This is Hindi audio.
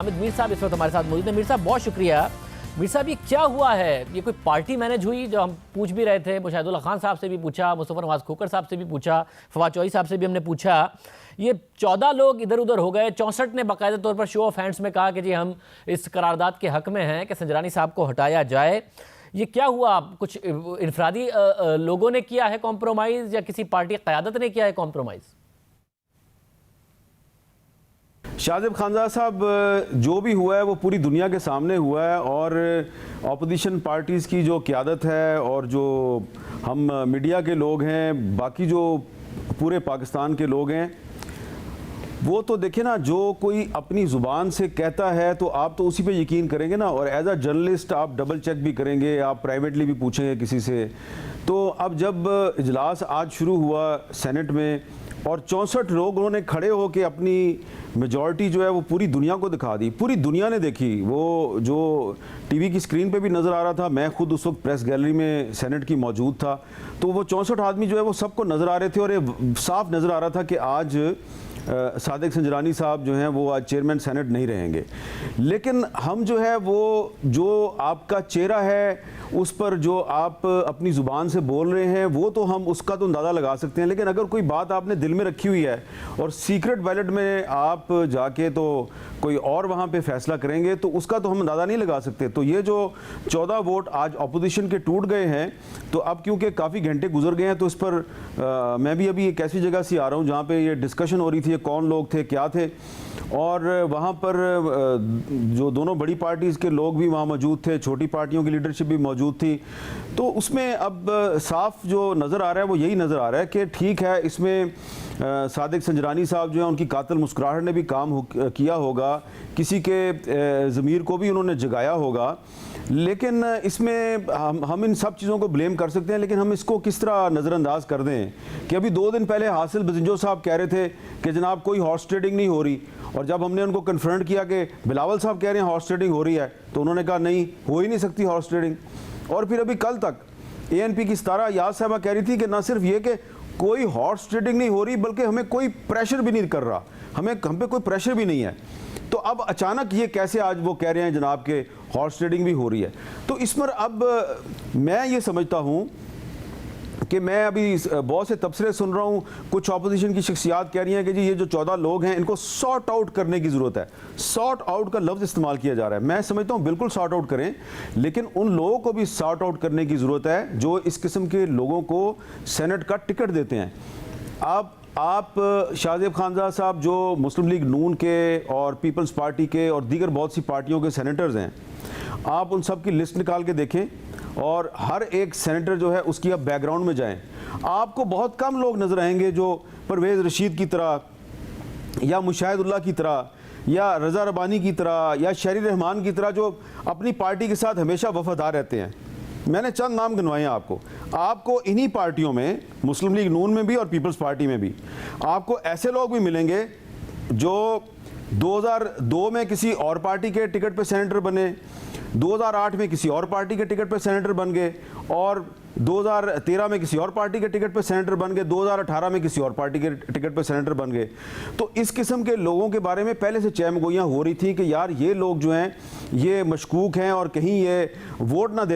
हामिद मीर साहब इस वक्त हमारे साथ मौजूद हैं। मीर साहब बहुत शुक्रिया। मीर साहब ये क्या हुआ है? ये कोई पार्टी मैनेज हुई? जो हम पूछ भी रहे थे, मुशाहिदुल्लाह खान साहब से भी पूछा, मुस्तफा नवाज खोखर साहब से भी पूछा, फवाद चौधरी साहब से भी हमने पूछा। ये 14 लोग इधर उधर हो गए, 64 ने बाकायदा तौर पर शो ऑफ हैंड्स में कहा कि जी हम इस करारदाद के हक में हैं कि संजरानी साहब को हटाया जाए। ये क्या हुआ? कुछ इनफरादी लोगों ने किया है कॉम्प्रोमाइज़ या किसी पार्टी क़यादत ने किया है कॉम्प्रोमाइज़? शाहजेब खानज़ादा साहब, जो भी हुआ है वो पूरी दुनिया के सामने हुआ है और अपोजिशन पार्टीज़ की जो क़यादत है और जो हम मीडिया के लोग हैं, बाकी जो पूरे पाकिस्तान के लोग हैं, वो तो देखे ना, जो कोई अपनी ज़ुबान से कहता है तो आप तो उसी पे यकीन करेंगे ना, और एज अ जर्नलिस्ट आप डबल चेक भी करेंगे, आप प्राइवेटली भी पूछेंगे किसी से। तो अब जब इजलास आज शुरू हुआ सेनेट में और 64 लोग उन्होंने खड़े होकर अपनी मेजॉरिटी जो है वो पूरी दुनिया को दिखा दी, पूरी दुनिया ने देखी। वो जो टीवी की स्क्रीन पे भी नज़र आ रहा था, मैं खुद उस वक्त प्रेस गैलरी में सेनेट की मौजूद था, तो वो 64 आदमी जो है वो सबको नज़र आ रहे थे और ये साफ नज़र आ रहा था कि आज सादिक संजरानी साहब जो हैं वो आज चेयरमैन सेनेट नहीं रहेंगे। लेकिन हम जो है वो जो आपका चेहरा है उस पर जो आप अपनी ज़ुबान से बोल रहे हैं वो तो हम उसका तो अंदाज़ा लगा सकते हैं, लेकिन अगर कोई बात आपने दिल में रखी हुई है और सीक्रेट बैलेट में आप जाके तो कोई और वहाँ पे फैसला करेंगे तो उसका तो हम अंदाज़ा नहीं लगा सकते। तो ये जो 14 वोट आज अपोजिशन के टूट गए हैं, तो अब क्योंकि काफ़ी घंटे गुजर गए हैं तो इस पर मैं भी अभी एक ऐसी जगह से आ रहा हूँ जहाँ पे ये डिस्कशन हो रही थी कौन लोग थे क्या थे, और वहाँ पर जो दोनों बड़ी पार्टीज़ के लोग भी वहाँ मौजूद थे, छोटी पार्टियों की लीडरशिप भी मौजूद थी। तो उसमें अब साफ जो नज़र आ रहा है वो यही नज़र आ रहा है कि ठीक है, इसमें सादिक संजरानी साहब जो है उनकी कातिल मुस्कुराहट ने भी काम किया होगा, किसी के ज़मीर को भी उन्होंने जगाया होगा, लेकिन इसमें हम इन सब चीज़ों को ब्लेम कर सकते हैं, लेकिन हम इसको किस तरह नज़रअंदाज कर दें कि अभी 2 दिन पहले हासिल बजिंजो साहब कह रहे थे कि जनाब कोई हॉर्स ट्रेडिंग नहीं हो रही, और जब हमने उनको कन्फ्रंट किया कि बिलावल साहब कह रहे हैं हॉर्स ट्रेडिंग हो रही है, तो उन्होंने कहा नहीं, हो ही नहीं सकती हॉर्स ट्रेडिंग। और फिर अभी कल तक ANP की सितारा याद साहबा कह रही थी कि ना सिर्फ ये कि कोई हॉर्स ट्रेडिंग नहीं हो रही, बल्कि हमें कोई प्रेशर भी नहीं कर रहा, हम पे कोई प्रेशर भी नहीं है। तो अब अचानक ये कैसे आज वो कह रहे हैं जनाब के हॉर्स ट्रेडिंग भी हो रही है? तो इस पर अब मैं ये समझता हूँ कि मैं अभी बहुत से तबसरे सुन रहा हूँ, कुछ अपोजिशन की शख्सियात कह रही हैं कि जी ये जो 14 लोग हैं इनको सॉर्ट आउट करने की ज़रूरत है। सॉर्ट आउट का लफ्ज़ इस्तेमाल किया जा रहा है, मैं समझता हूँ बिल्कुल सॉर्ट आउट करें, लेकिन उन लोगों को भी सॉर्ट आउट करने की ज़रूरत है जो इस किस्म के लोगों को सेनेट का टिकट देते हैं। आप शाहजेब खानज़ादा साहब जो मुस्लिम लीग नून के और पीपल्स पार्टी के और दीगर बहुत सी पार्टियों के सेनेटर्स हैं, आप उन सब की लिस्ट निकाल के देखें और हर एक सेनेटर जो है उसकी आप बैकग्राउंड में जाएं, आपको बहुत कम लोग नज़र आएंगे जो परवेज़ रशीद की तरह या मुशाहिदुल्लाह की तरह या रज़ा रबानी की तरह या शहरी रहमान की तरह जो अपनी पार्टी के साथ हमेशा वफादार रहते हैं। मैंने चंद नाम गिनवाए हैं आपको इन्हीं पार्टियों में, मुस्लिम लीग नून में भी और पीपल्स पार्टी में भी, आपको ऐसे लोग भी मिलेंगे जो 2002 में किसी और पार्टी के टिकट पे सेनेटर बने, 2008 में किसी और पार्टी के टिकट पे सेनेटर बन गए, और 2013 में किसी और पार्टी के टिकट पे सेनेटर बन गए, 2018 में किसी और पार्टी के टिकट पे सेनेटर बन गए। तो इस किस्म के लोगों के बारे में पहले से चहमगोइयाँ हो रही थी कि यार ये लोग जो हैं ये मशकूक हैं और कहीं ये वोट ना दे